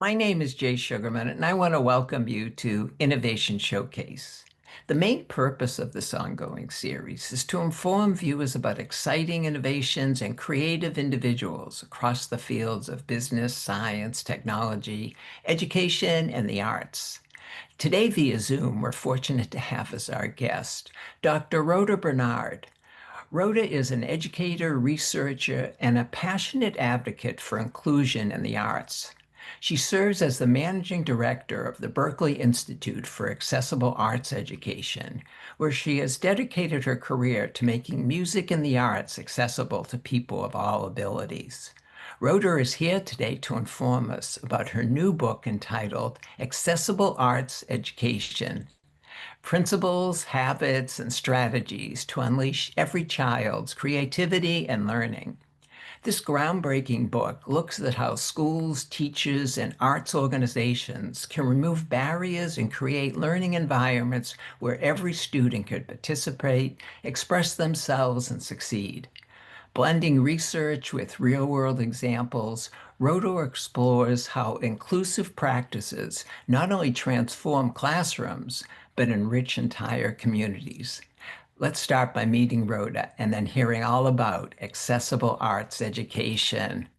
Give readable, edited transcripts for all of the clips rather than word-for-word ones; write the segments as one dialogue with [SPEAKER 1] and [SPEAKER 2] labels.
[SPEAKER 1] My name is Jay Sugarman, and I want to welcome you to Innovation Showcase. The main purpose of this ongoing series is to inform viewers about exciting innovations and creative individuals across the fields of business, science, technology, education, and the arts. Today, via Zoom, we're fortunate to have as our guest Dr. Rhoda Bernard. Rhoda is an educator, researcher, and a passionate advocate for inclusion in the arts. She serves as the managing director of the Berklee Institute for Accessible Arts Education, where she has dedicated her career to making music and the arts accessible to people of all abilities. Rhoda is here today to inform us about her new book entitled Accessible Arts Education: Principles, Habits, and Strategies to Unleash Every Child's Creativity and Learning. This groundbreaking book looks at how schools, teachers, and arts organizations can remove barriers and create learning environments where every student could participate, express themselves, and succeed. Blending research with real-world examples, Rhoda explores how inclusive practices not only transform classrooms, but enrich entire communities. Let's start by meeting Rhoda and then hearing all about accessible arts education.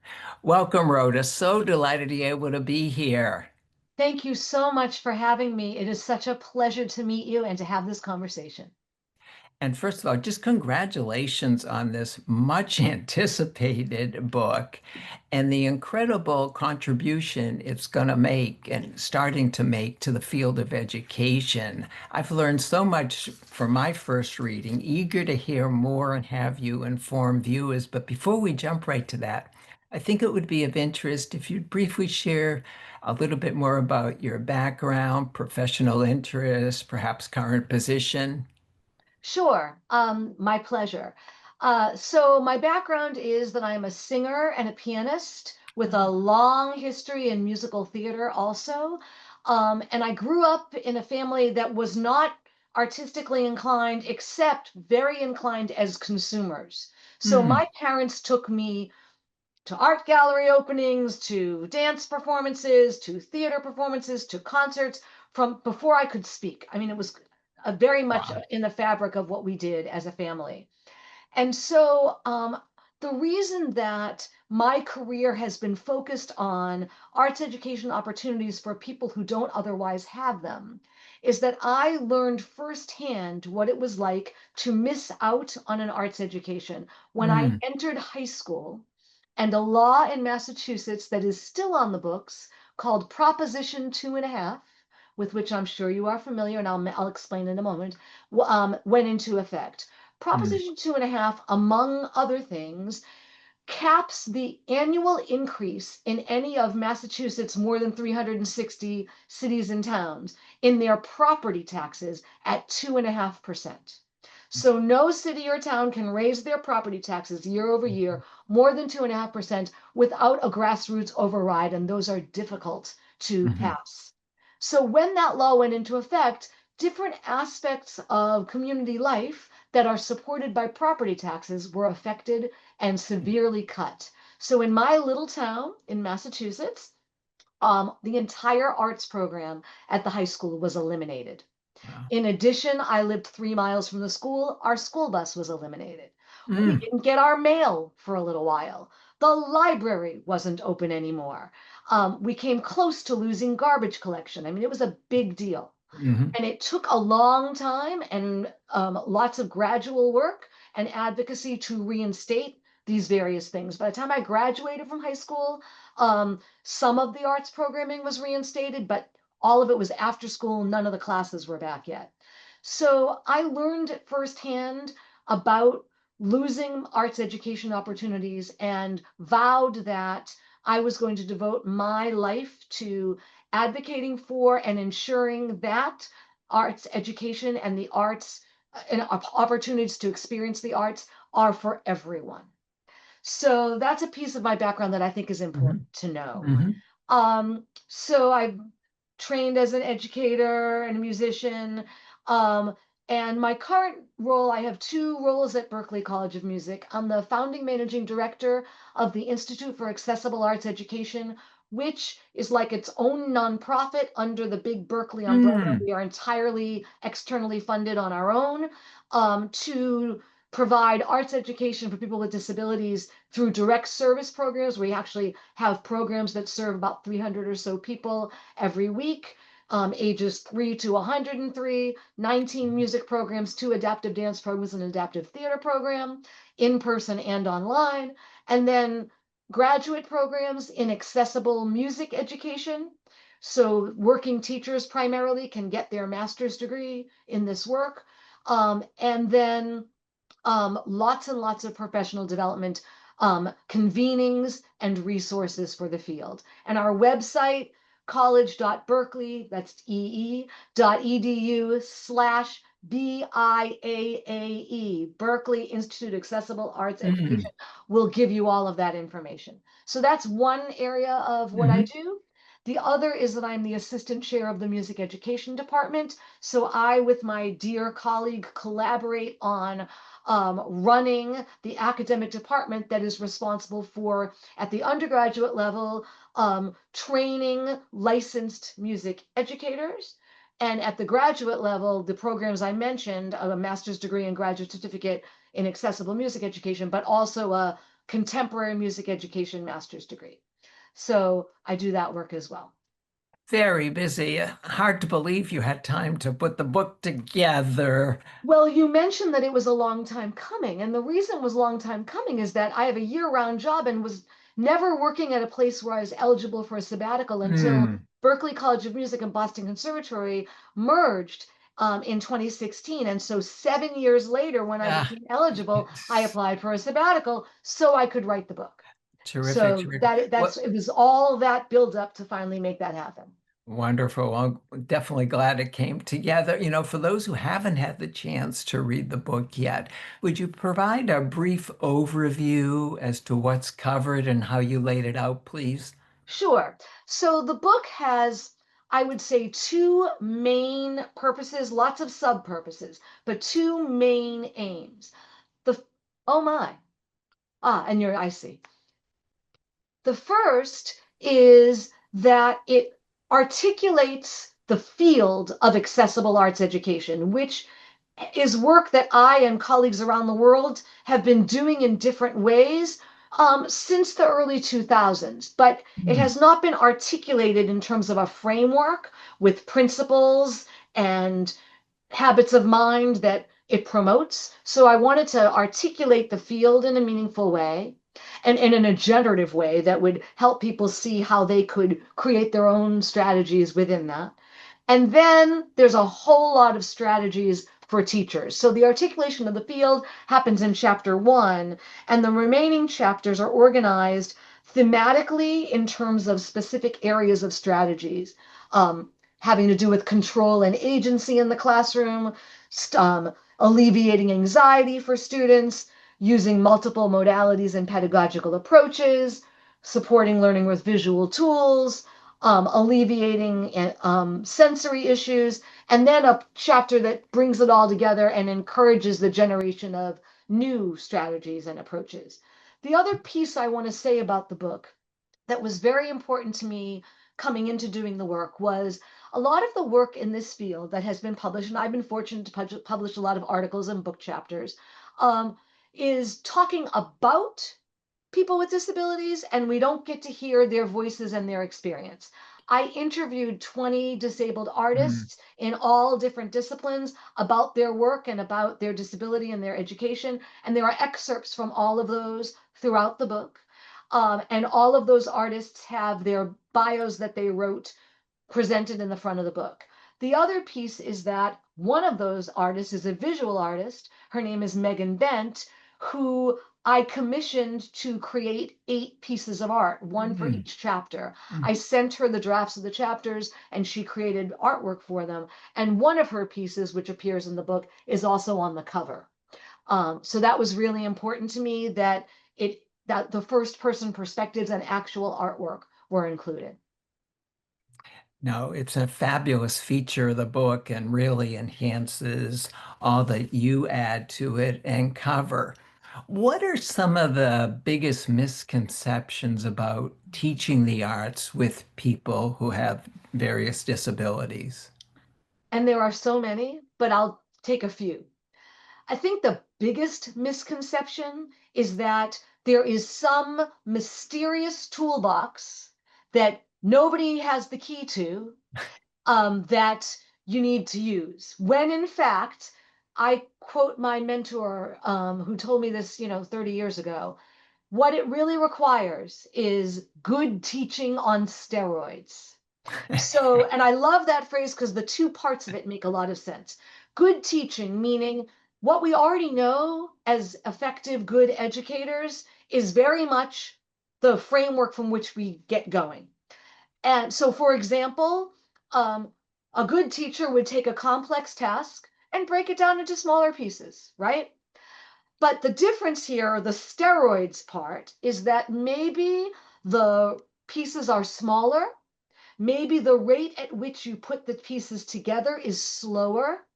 [SPEAKER 1] Welcome, Rhoda. So delighted to be able to be here.
[SPEAKER 2] Thank you so much for having me. It is such a pleasure to meet you and to have this conversation.
[SPEAKER 1] And first of all, just congratulations on this much anticipated book and the incredible contribution it's going to make and starting to make to the field of education. I've learned so much from my first reading, eager to hear more and have you inform viewers. But before we jump right to that, I think it would be of interest if you'd briefly share a little bit more about your background, professional interests, perhaps current position.
[SPEAKER 2] Sure, my pleasure. So my background is that I'm a singer and a pianist with a long history in musical theater also. And I grew up in a family that was not artistically inclined, except very inclined as consumers. So
[SPEAKER 1] Mm.
[SPEAKER 2] my parents took me to art gallery openings, to dance performances, to theater performances, to concerts from before I could speak. I mean, it was very much
[SPEAKER 1] Wow.
[SPEAKER 2] in the fabric of what we did as a family. And so the reason that my career has been focused on arts education opportunities for people who don't otherwise have them is that I learned firsthand what it was like to miss out on an arts education when I
[SPEAKER 1] Mm.
[SPEAKER 2] entered high school, and a law in Massachusetts that is still on the books called Proposition Two and a Half, with which I'm sure you are familiar, and I'll explain in a moment, went into effect.
[SPEAKER 1] Mm.
[SPEAKER 2] Proposition Two and a Half, among other things, caps the annual increase in any of Massachusetts' more than 360 cities and towns in their property taxes at 2.5%. So no city or town can raise their property taxes year over year more than 2.5% without a grassroots override, and those are difficult to
[SPEAKER 1] Mhm.
[SPEAKER 2] pass. So when that law went into effect, different aspects of community life that are supported by property taxes were affected and severely cut. So in my little town in Massachusetts, the entire arts program at the high school was eliminated.
[SPEAKER 1] Wow.
[SPEAKER 2] In addition, I lived 3 miles from the school. Our school bus was eliminated. We
[SPEAKER 1] Mm.
[SPEAKER 2] didn't get our mail for a little while. The library wasn't open anymore. We came close to losing garbage collection. I mean, it was a big deal.
[SPEAKER 1] Mhm.
[SPEAKER 2] And it took a long time and lots of gradual work and advocacy to reinstate these various things. By the time I graduated from high school, some of the arts programming was reinstated, but all of it was after school. None of the classes were back yet. So I learned firsthand about losing arts education opportunities and vowed that I was going to devote my life to advocating for and ensuring that arts education and the arts and opportunities to experience the arts are for everyone. So that's a piece of my background that I think is
[SPEAKER 1] Mhm.
[SPEAKER 2] important to know.
[SPEAKER 1] Mhm.
[SPEAKER 2] So I trained as an educator and a musician. Um, and my current role, I have two roles at Berklee College of Music. I'm the founding managing director of the Institute for Accessible Arts Education, which is like its own nonprofit under the big Berklee umbrella.
[SPEAKER 1] Mm,
[SPEAKER 2] We are entirely externally funded on our own, to provide arts education for people with disabilities through direct service programs. We actually have programs that serve about 300 or so people every week, ages 3 to 103, 19 music programs, two adaptive dance programs, an adaptive theater program, in person and online, and then graduate programs in accessible music education. So working teachers primarily can get their master's degree in this work. And then lots and lots of professional development, convenings and resources for the field. And our website, college.berklee, that's ee.edu/BIAAE, Berklee Institute Accessible Arts
[SPEAKER 1] mm,
[SPEAKER 2] Education, will give you all of that information. So that's one area of what I
[SPEAKER 1] mhm.
[SPEAKER 2] do. The other is that I'm the assistant chair of the music education department. So I, with my dear colleague, collaborate on running the academic department that is responsible for, at the undergraduate level, training licensed music educators. And at the graduate level, the programs I mentioned, a master's degree and graduate certificate in accessible music education, but also a contemporary music education master's degree. So I do that work as well.
[SPEAKER 1] Very busy. Hard to believe you had time to put the book together.
[SPEAKER 2] Well, you mentioned that it was a long time coming, and the reason it was a long time coming is that I have a year-round job and was never working at a place where I was eligible for a sabbatical until
[SPEAKER 1] Mm,
[SPEAKER 2] Berklee College of Music and Boston Conservatory merged in 2016. And so 7 years later, when I
[SPEAKER 1] yeah.
[SPEAKER 2] became eligible, I applied for a sabbatical so I could write the book.
[SPEAKER 1] Terrific,
[SPEAKER 2] So
[SPEAKER 1] terrific.
[SPEAKER 2] that's
[SPEAKER 1] What
[SPEAKER 2] it was all that build up to finally make that happen.
[SPEAKER 1] wonderful. I'm definitely glad it came together. For those who haven't had the chance to read the book yet, would you provide a brief overview as to what's covered and how you laid it out, please?
[SPEAKER 2] Sure. So the book has, I would say, two main purposes, lots of sub purposes, but two main aims. The, oh my, and I see. The first is that it articulates the field of accessible arts education, which is work that I and colleagues around the world have been doing in different ways since the early 2000s, but it
[SPEAKER 1] Mm,
[SPEAKER 2] has not been articulated in terms of a framework with principles and habits of mind that it promotes. So I wanted to articulate the field in a meaningful way and in a generative way that would help people see how they could create their own strategies within that. And then there's a whole lot of strategies for teachers. So the articulation of the field happens in chapter one, and the remaining chapters are organized thematically in terms of specific areas of strategies, having to do with control and agency in the classroom, alleviating anxiety for students, using multiple modalities and pedagogical approaches, supporting learning with visual tools, alleviating sensory issues, and then a chapter that brings it all together and encourages the generation of new strategies and approaches. The other piece I want to say about the book that was very important to me coming into doing the work was a lot of the work in this field that has been published, and I've been fortunate to publish a lot of articles and book chapters, um, is talking about people with disabilities, and we don't get to hear their voices and their experience. I interviewed 20 disabled
[SPEAKER 1] mm.
[SPEAKER 2] artists in all different disciplines about their work and about their disability and their education. And there are excerpts from all of those throughout the book. And all of those artists have their bios that they wrote presented in the front of the book. The other piece is that one of those artists is a visual artist. Her name is Megan Bent, who I commissioned to create 8 pieces of art, one for
[SPEAKER 1] Mm,
[SPEAKER 2] each chapter. I
[SPEAKER 1] mm.
[SPEAKER 2] sent her the drafts of the chapters and she created artwork for them. And one of her pieces, which appears in the book, is also on the cover. So that was really important to me that the first person perspectives and actual artwork were included.
[SPEAKER 1] No, it's a fabulous feature of the book and really enhances all that you add to it and cover. What are some of the biggest misconceptions about teaching the arts with people who have various disabilities?
[SPEAKER 2] And there are so many, but I'll take a few. I think the biggest misconception is that there is some mysterious toolbox that nobody has the key to, that you need to use. When in fact, I quote my mentor, who told me this, 30 years ago. What it really requires is good teaching on steroids. So, and I love that phrase because the two parts of it make a lot of sense. Good teaching, meaning what we already know as effective, good educators, is very much the framework from which we get going. And so, for example, um, a good teacher would take a complex task and break it down into smaller pieces, right? But the difference here, the steroids part, is that maybe the pieces are smaller. Maybe the rate at which you put the pieces together is slower.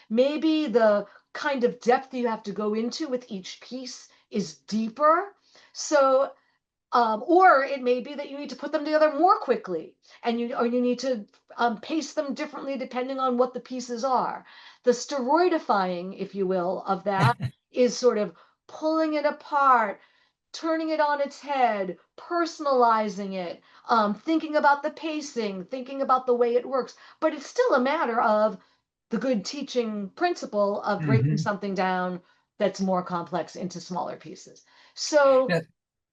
[SPEAKER 2] Maybe the kind of depth you have to go into with each piece is deeper. So or it may be that you need to put them together more quickly, and you need to pace them differently depending on what the pieces are. The steroidifying, if you will, of that is sort of pulling it apart, turning it on its head, personalizing it, thinking about the pacing, thinking about the way it works. But it's still a matter of the good teaching principle of breaking
[SPEAKER 1] Hmm.
[SPEAKER 2] something down that's more complex into smaller pieces. So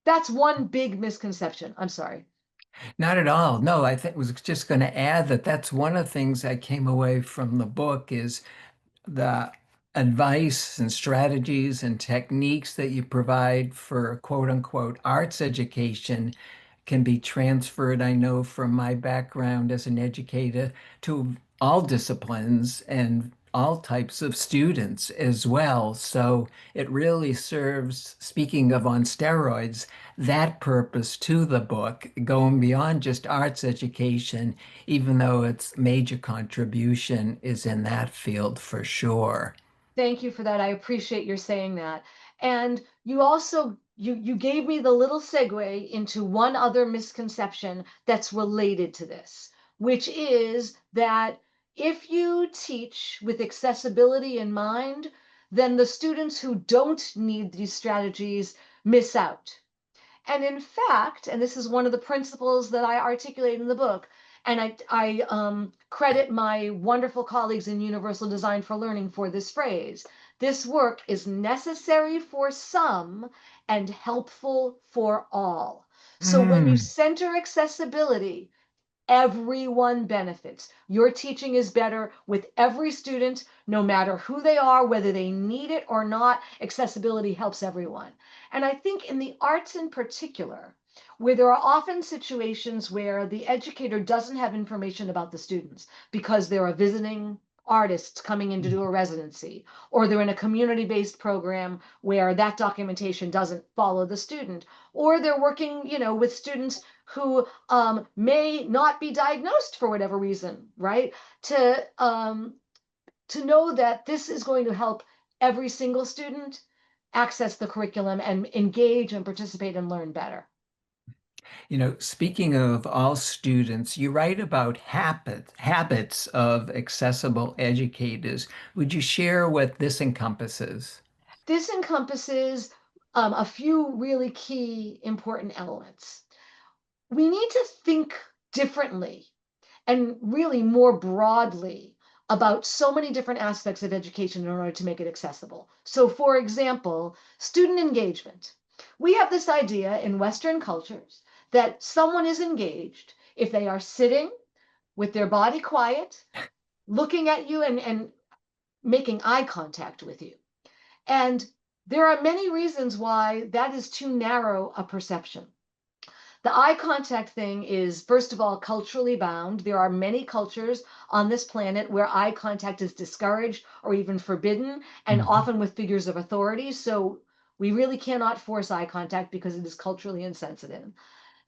[SPEAKER 2] that's one big misconception. I'm sorry.
[SPEAKER 1] Not at all. No, I think was just going to add that that's one of the things I came away from the book is the advice and strategies and techniques that you provide for quote unquote arts education can be transferred, I know from my background as an educator, to all disciplines and all types of students as well. So it really serves, speaking of on steroids, that purpose to the book, going beyond just arts education, even though its major contribution is in that field for sure.
[SPEAKER 2] Thank you for that. I appreciate your saying that. And you also you gave me the little segue into one other misconception that's related to this, which is that if you teach with accessibility in mind, then the students who don't need these strategies miss out. And in fact, and this is one of the principles that I articulate in the book, and I credit my wonderful colleagues in Universal Design for Learning for this phrase. This work is necessary for some and helpful for all. So when you
[SPEAKER 1] Mm.
[SPEAKER 2] center accessibility, everyone benefits. Your teaching is better with every student, no matter who they are, whether they need it or not. Accessibility helps everyone. And I think in the arts in particular, where there are often situations where the educator doesn't have information about the students because they're a visiting artist coming in to do a residency, or they're in a community-based program where that documentation doesn't follow the student, or they're working, with students who may not be diagnosed for whatever reason, right? To know that this is going to help every single student access the curriculum and engage and participate and learn better.
[SPEAKER 1] Speaking of all students, you write about habits of accessible educators. Would you share what this encompasses?
[SPEAKER 2] This encompasses a few really key important elements. We need to think differently and really more broadly about so many different aspects of education in order to make it accessible. So, for example, student engagement. We have this idea in Western cultures that someone is engaged if they are sitting with their body quiet, looking at you and making eye contact with you. And there are many reasons why that is too narrow a perception. The eye contact thing is, first of all, culturally bound. There are many cultures on this planet where eye contact is discouraged or even forbidden, and
[SPEAKER 1] Mhm.
[SPEAKER 2] often with figures of authority. So we really cannot force eye contact because it is culturally insensitive.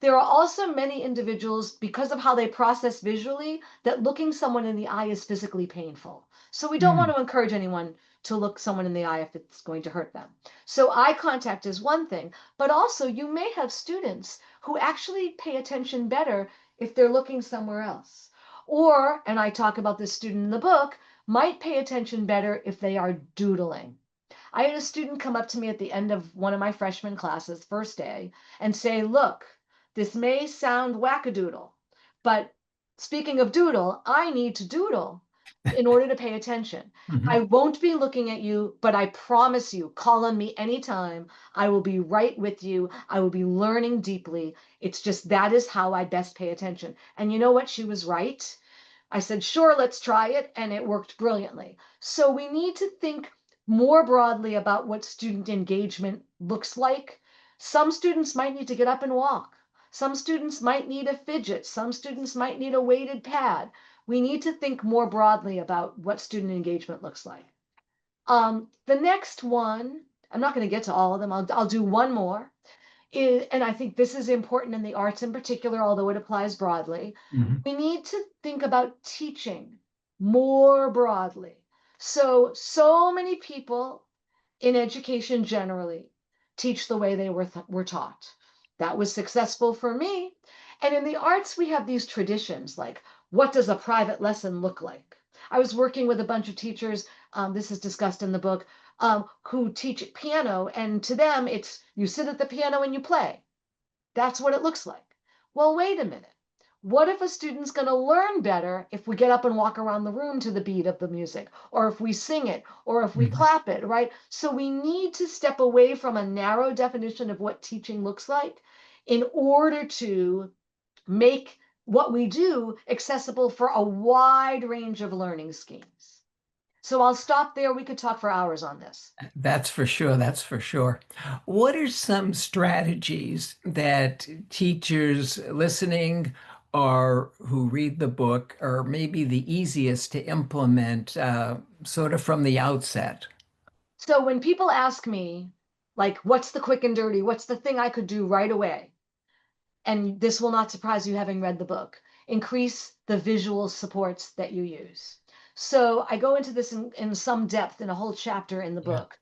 [SPEAKER 2] There are also many individuals, because of how they process visually, that looking someone in the eye is physically painful. So we don't want
[SPEAKER 1] Mm.
[SPEAKER 2] to encourage anyone to look someone in the eye if it's going to hurt them. So eye contact is one thing, but also you may have students who actually pay attention better if they're looking somewhere else. Or, and I talk about this student in the book, might pay attention better if they are doodling. I had a student come up to me at the end of one of my freshman classes, first day, and say, look, this may sound wackadoodle, but speaking of doodle, I need to doodle in order to pay attention. I
[SPEAKER 1] Mhm.
[SPEAKER 2] won't be looking at you, but I promise you, call on me anytime. I will be right with you. I will be learning deeply. It's just that is how I best pay attention. And you know what? She was right. I said, sure, let's try it. And it worked brilliantly. So we need to think more broadly about what student engagement looks like. Some students might need to get up and walk. Some students might need a fidget. Some students might need a weighted pad. We need to think more broadly about what student engagement looks like. The next one, I'm not going to get to all of them. I'll do one more. And I think this is important in the arts in particular, although it applies broadly.
[SPEAKER 1] Mhm.
[SPEAKER 2] We need to think about teaching more broadly. So many people in education generally teach the way they were taught. That was successful for me. And in the arts, we have these traditions like, what does a private lesson look like? I was working with a bunch of teachers, this is discussed in the book, who teach piano. And to them, it's you sit at the piano and you play. That's what it looks like. Well, wait a minute. What if a student's going to learn better if we get up and walk around the room to the beat of the music, or if we sing it, or if we
[SPEAKER 1] Mhm.
[SPEAKER 2] clap it, right? So we need to step away from a narrow definition of what teaching looks like in order to make what we do accessible for a wide range of learning schemes. So I'll stop there. We could talk for hours on this.
[SPEAKER 1] That's for sure. That's for sure. What are some strategies that teachers listening or who read the book are maybe the easiest to implement sort of from the outset?
[SPEAKER 2] So when people ask me, like, what's the quick and dirty? What's the thing I could do right away? And this will not surprise you having read the book, increase the visual supports that you use. So I go into this in some depth in a whole chapter in the
[SPEAKER 1] Yeah.
[SPEAKER 2] book.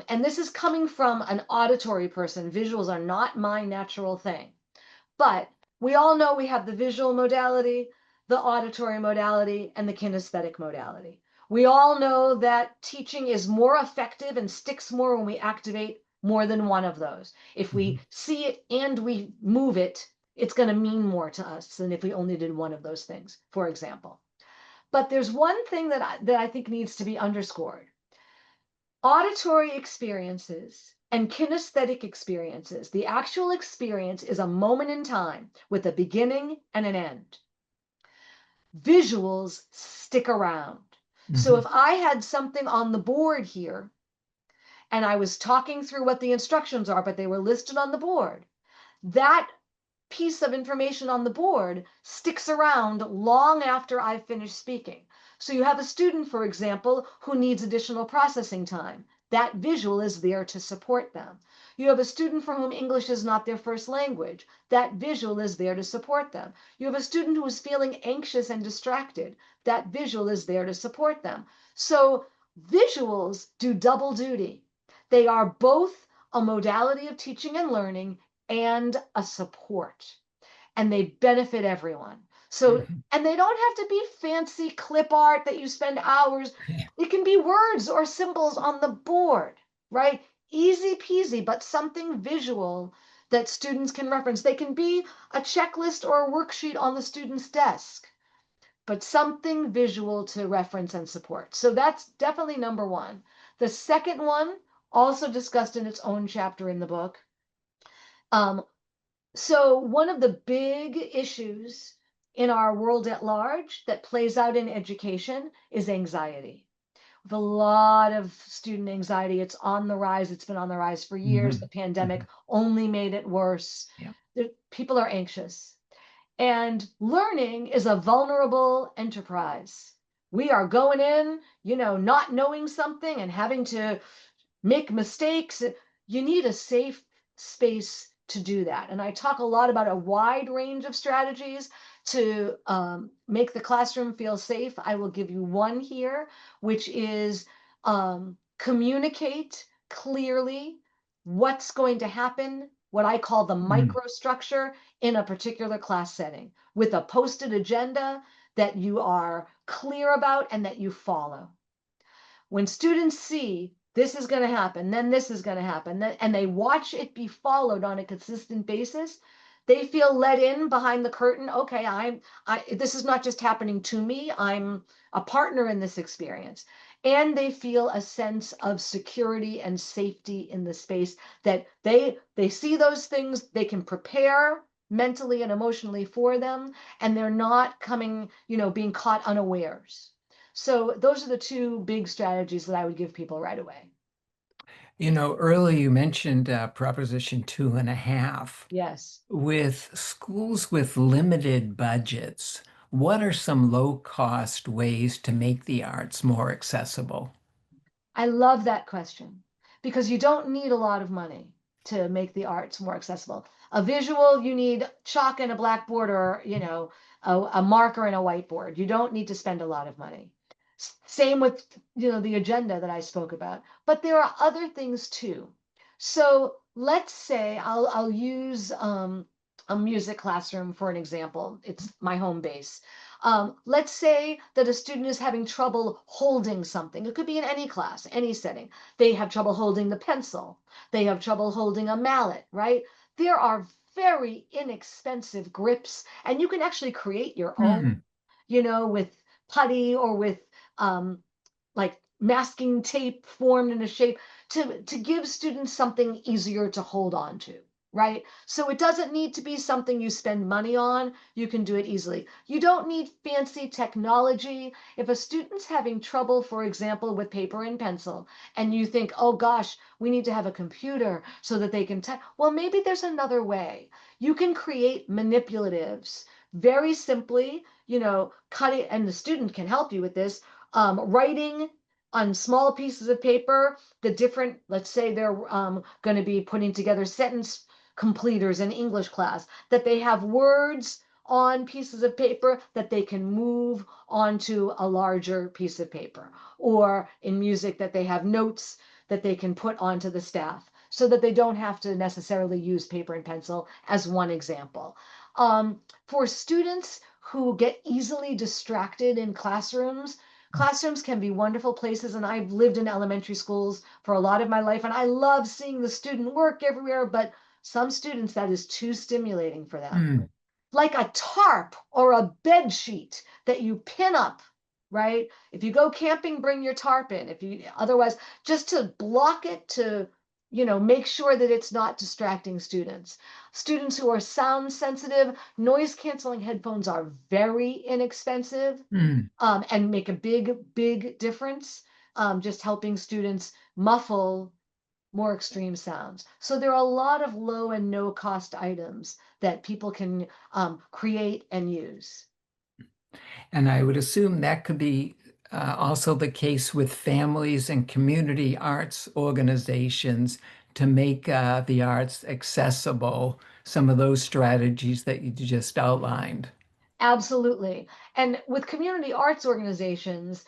[SPEAKER 2] And this is coming from an auditory person. Visuals are not my natural thing. But we all know we have the visual modality, the auditory modality, and the kinesthetic modality. We all know that teaching is more effective and sticks more when we activate more than one of those. If we
[SPEAKER 1] Mhm.
[SPEAKER 2] see it and we move it, it's going to mean more to us than if we only did one of those things, for example. But there's one thing that I think needs to be underscored. Auditory experiences and kinesthetic experiences, the actual experience is a moment in time with a beginning and an end. Visuals stick around. So
[SPEAKER 1] Mhm.
[SPEAKER 2] if I had something on the board here and I was talking through what the instructions are, but they were listed on the board, that piece of information on the board sticks around long after I've finished speaking. So you have a student, for example, who needs additional processing time. That visual is there to support them. You have a student for whom English is not their first language. That visual is there to support them. You have a student who is feeling anxious and distracted. That visual is there to support them. So visuals do double duty. They are both a modality of teaching and learning and a support, and they benefit everyone. So,
[SPEAKER 1] Mhm.
[SPEAKER 2] and they don't have to be fancy clip art that you spend hours. It can be words or symbols on the board, right? Easy peasy, but something visual that students can reference. They can be a checklist or a worksheet on the student's desk, but something visual to reference and support. So that's definitely number one. The second one, also discussed in its own chapter in the book, um, so one of the big issues in our world at large that plays out in education is anxiety. With a lot of student anxiety, it's on the rise. It's been on the rise for years. The
[SPEAKER 1] Mhm.
[SPEAKER 2] pandemic
[SPEAKER 1] Mhm.
[SPEAKER 2] only made it worse.
[SPEAKER 1] Yeah.
[SPEAKER 2] People are anxious. And learning is a vulnerable enterprise. We are going in, not knowing something and having to make mistakes. You need a safe space to do that. And I talk a lot about a wide range of strategies to make the classroom feel safe. I will give you one here, which is communicate clearly what's going to happen, what I call the
[SPEAKER 1] Mm.
[SPEAKER 2] microstructure in a particular class setting, with a posted agenda that you are clear about and that you follow. When students see this is going to happen, then this is going to happen, and they watch it be followed on a consistent basis, they feel let in behind the curtain. Okay, this is not just happening to me. I'm a partner in this experience. And they feel a sense of security and safety in the space, that they see those things, they can prepare mentally and emotionally for them, and they're not coming, being caught unawares. So those are the two big strategies that I would give people right away.
[SPEAKER 1] Earlier you mentioned Proposition 2.5.
[SPEAKER 2] Yes.
[SPEAKER 1] With schools with limited budgets, what are some low-cost ways to make the arts more accessible?
[SPEAKER 2] I love that question, because you don't need a lot of money to make the arts more accessible. A visual, you need chalk and a blackboard, or, a marker and a whiteboard. You don't need to spend a lot of money. Same with, the agenda that I spoke about. But there are other things too. So let's say I'll use a music classroom for an example. It's my home base. Let's say that a student is having trouble holding something. It could be in any class, any setting. They have trouble holding the pencil. They have trouble holding a mallet, right? There are very inexpensive grips, and you can actually create your own,
[SPEAKER 1] Hmm.
[SPEAKER 2] with putty, or with um, like masking tape formed in a shape, to give students something easier to hold on to, right? So it doesn't need to be something you spend money on. You can do it easily. You don't need fancy technology. If a student's having trouble, for example, with paper and pencil, and you think, oh gosh, we need to have a computer so that they can type, well, maybe there's another way. You can create manipulatives very simply, cut it, and the student can help you with this, writing on small pieces of paper the different, let's say they're going to be putting together sentence completers in English class, that they have words on pieces of paper that they can move onto a larger piece of paper, or in music that they have notes that they can put onto the staff, so that they don't have to necessarily use paper and pencil, as one example. For students who get easily distracted in classrooms, classrooms can be wonderful places. And I've lived in elementary schools for a lot of my life, and I love seeing the student work everywhere. But some students, that is too stimulating for them.
[SPEAKER 1] Hmm.
[SPEAKER 2] Like a tarp or a bed sheet that you pin up, right? If you go camping, bring your tarp in. If you otherwise, just to block it, to make sure that it's not distracting students. Students who are sound sensitive, noise canceling headphones are very inexpensive,
[SPEAKER 1] Hmm.
[SPEAKER 2] and make a big difference, just helping students muffle more extreme sounds. So there are a lot of low and no cost items that people can create and use.
[SPEAKER 1] And I would assume that could be also the case with families and community arts organizations to make the arts accessible, some of those strategies that you just outlined.
[SPEAKER 2] Absolutely. And with community arts organizations,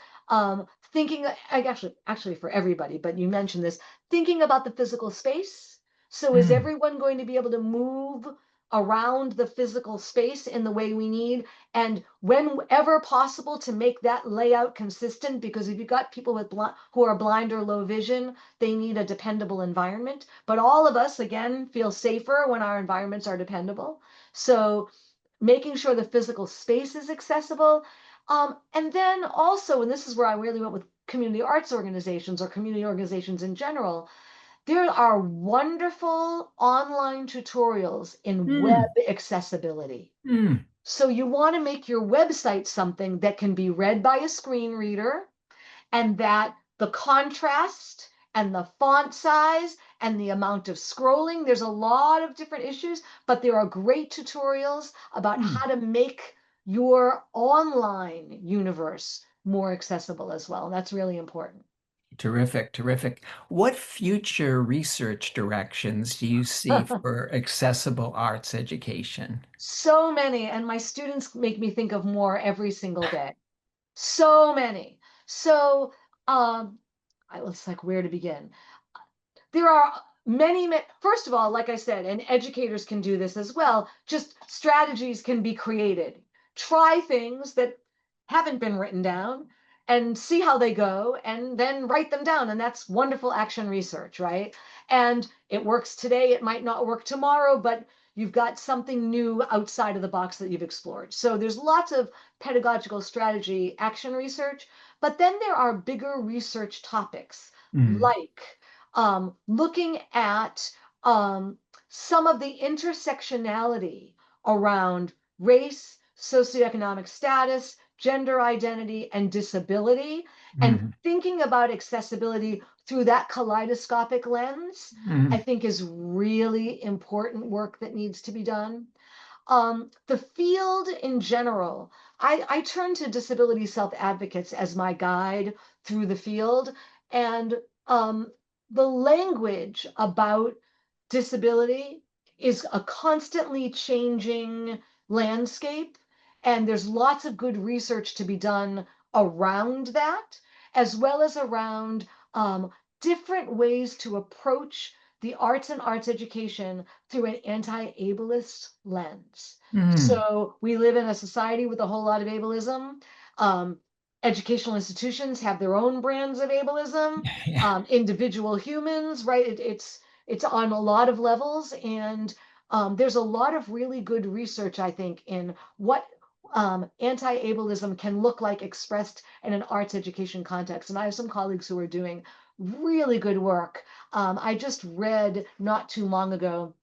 [SPEAKER 2] thinking, actually for everybody, but you mentioned this, thinking about the physical space. So is
[SPEAKER 1] Hmm.
[SPEAKER 2] everyone going to be able to move around the physical space in the way we need? And whenever possible, to make that layout consistent, because if you've got people who are blind or low vision, they need a dependable environment. But all of us, again, feel safer when our environments are dependable. So making sure the physical space is accessible. And then also, and this is where I really went with community arts organizations, or community organizations in general, there are wonderful online tutorials in web
[SPEAKER 1] Hmm.
[SPEAKER 2] accessibility.
[SPEAKER 1] Hmm.
[SPEAKER 2] So you want to make your website something that can be read by a screen reader, and that the contrast and the font size and the amount of scrolling, there's a lot of different issues, but there are great tutorials about
[SPEAKER 1] Hmm.
[SPEAKER 2] how to make your online universe more accessible as well. And that's really important.
[SPEAKER 1] Terrific, terrific. What future research directions do you see for accessible arts education?
[SPEAKER 2] So many, and my students make me think of more every single day. So many. So, um, It's like where to begin. There are first of all, like I said, and educators can do this as well, just strategies can be created. Try things that haven't been written down and see how they go and then write them down. And that's wonderful action research, right? And it works today, it might not work tomorrow, but you've got something new outside of the box that you've explored. So there's lots of pedagogical strategy action research, but then there are bigger research topics
[SPEAKER 1] Mm,
[SPEAKER 2] like looking at some of the intersectionality around race, socioeconomic status, gender identity, and disability, and
[SPEAKER 1] mm,
[SPEAKER 2] thinking about accessibility through that kaleidoscopic lens, I
[SPEAKER 1] mm,
[SPEAKER 2] think is really important work that needs to be done. The field in general, I turn to disability self advocates as my guide through the field. And um, the language about disability is a constantly changing landscape. And there's lots of good research to be done around that, as well as around different ways to approach the arts and arts education through an anti-ableist lens.
[SPEAKER 1] mm.
[SPEAKER 2] So we live in a society with a whole lot of ableism. Um, Educational institutions have their own brands of ableism.
[SPEAKER 1] Yeah,
[SPEAKER 2] Individual humans, right? It's on a lot of levels, and there's a lot of really good research, I think, in what anti-ableism can look like expressed in an arts education context. And I have some colleagues who are doing really good work. I just read not too long ago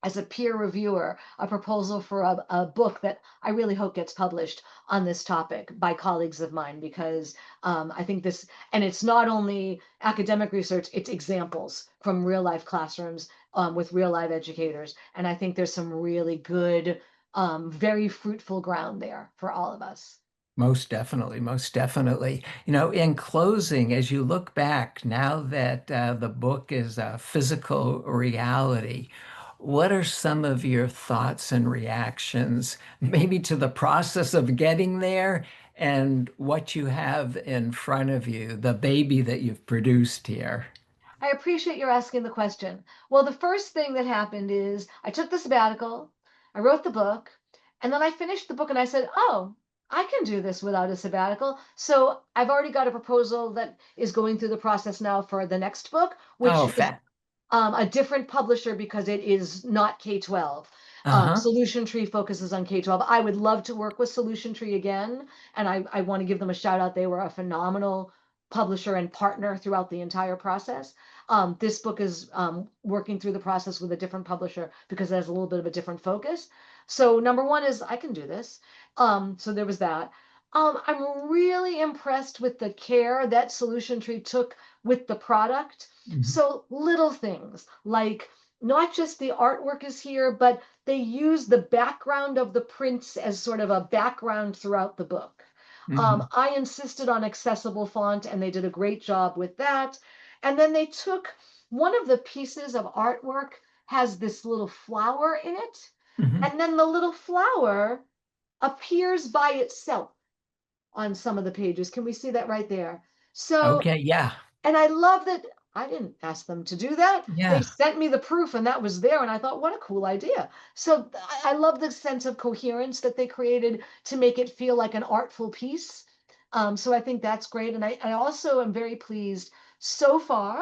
[SPEAKER 2] as a peer reviewer a proposal for a book that I really hope gets published on this topic by colleagues of mine because I think this, and it's not only academic research, it's examples from real life classrooms with real life educators. And I think there's some really good, very fruitful ground there for all of us.
[SPEAKER 1] most definitely, most definitely. In closing, as you look back now that the book is a physical reality, what are some of your thoughts and reactions, maybe to the process of getting there and what you have in front of you, the baby that you've produced here?
[SPEAKER 2] I appreciate your asking the question. Well, the first thing that happened is I took the sabbatical, I wrote the book, and then I finished the book and I said, oh, I can do this without a sabbatical. So I've already got a proposal that is going through the process now for the next book, which
[SPEAKER 1] Oh,
[SPEAKER 2] is
[SPEAKER 1] fat.
[SPEAKER 2] a different publisher because it is not K-12.
[SPEAKER 1] Uh-huh.
[SPEAKER 2] Solution Tree focuses on K-12. I would love to work with Solution Tree again, and I want to give them a shout out. They were a phenomenal publisher and partner throughout the entire process. This book is working through the process with a different publisher because it has a little bit of a different focus. So number one is I can do this. So there was that. I'm really impressed with the care that Solution Tree took with the product.
[SPEAKER 1] Mhm.
[SPEAKER 2] So little things like not just the artwork is here, but they use the background of the prints as sort of a background throughout the book.
[SPEAKER 1] Mhm.
[SPEAKER 2] I insisted on accessible font, and they did a great job with that. And then they took one of the pieces of artwork has this little flower in it,
[SPEAKER 1] Mhm.
[SPEAKER 2] and then the little flower appears by itself on some of the pages. Can we see that right there? So
[SPEAKER 1] Okay, yeah.
[SPEAKER 2] and I love that I didn't ask them to do that. They
[SPEAKER 1] Yeah.
[SPEAKER 2] sent me the proof and that was there. And I thought, what a cool idea. So I love the sense of coherence that they created to make it feel like an artful piece. So I think that's great. And I also am very pleased so far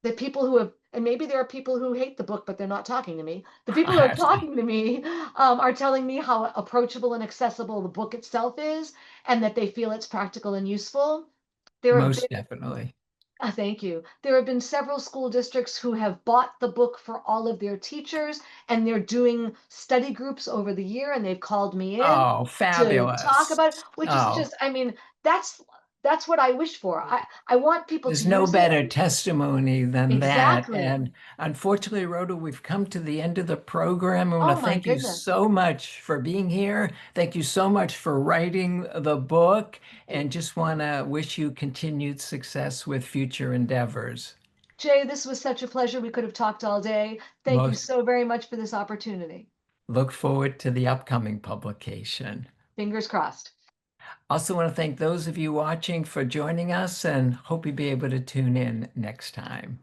[SPEAKER 2] that people who have, and maybe there are people who hate the book, but they're not talking to me. The people who are
[SPEAKER 1] I see.
[SPEAKER 2] talking to me are telling me how approachable and accessible the book itself is and that they feel it's practical and useful. There have
[SPEAKER 1] Most
[SPEAKER 2] been
[SPEAKER 1] definitely.
[SPEAKER 2] Thank you. There have been several school districts who have bought the book for all of their teachers, and they're doing study groups over the year, and they've called me in
[SPEAKER 1] Oh,
[SPEAKER 2] to talk
[SPEAKER 1] fabulous.
[SPEAKER 2] about it, which is
[SPEAKER 1] Oh,
[SPEAKER 2] just, I mean, that's that's what I wish for. I want people to
[SPEAKER 1] there's no
[SPEAKER 2] use it.
[SPEAKER 1] better testimony than that.
[SPEAKER 2] Exactly.
[SPEAKER 1] And unfortunately, Rhoda, we've come to the end of the program. I want to
[SPEAKER 2] Oh my
[SPEAKER 1] thank you
[SPEAKER 2] goodness.
[SPEAKER 1] so much for being here. Thank you so much for writing the book, and just want to wish you continued success with future endeavors.
[SPEAKER 2] Jay, this was such a pleasure. We could have talked all day. Thank you
[SPEAKER 1] Most
[SPEAKER 2] so very much for this opportunity.
[SPEAKER 1] look forward to the upcoming publication.
[SPEAKER 2] Fingers crossed.
[SPEAKER 1] Also want to thank those of you watching for joining us and hope you'll be able to tune in next time.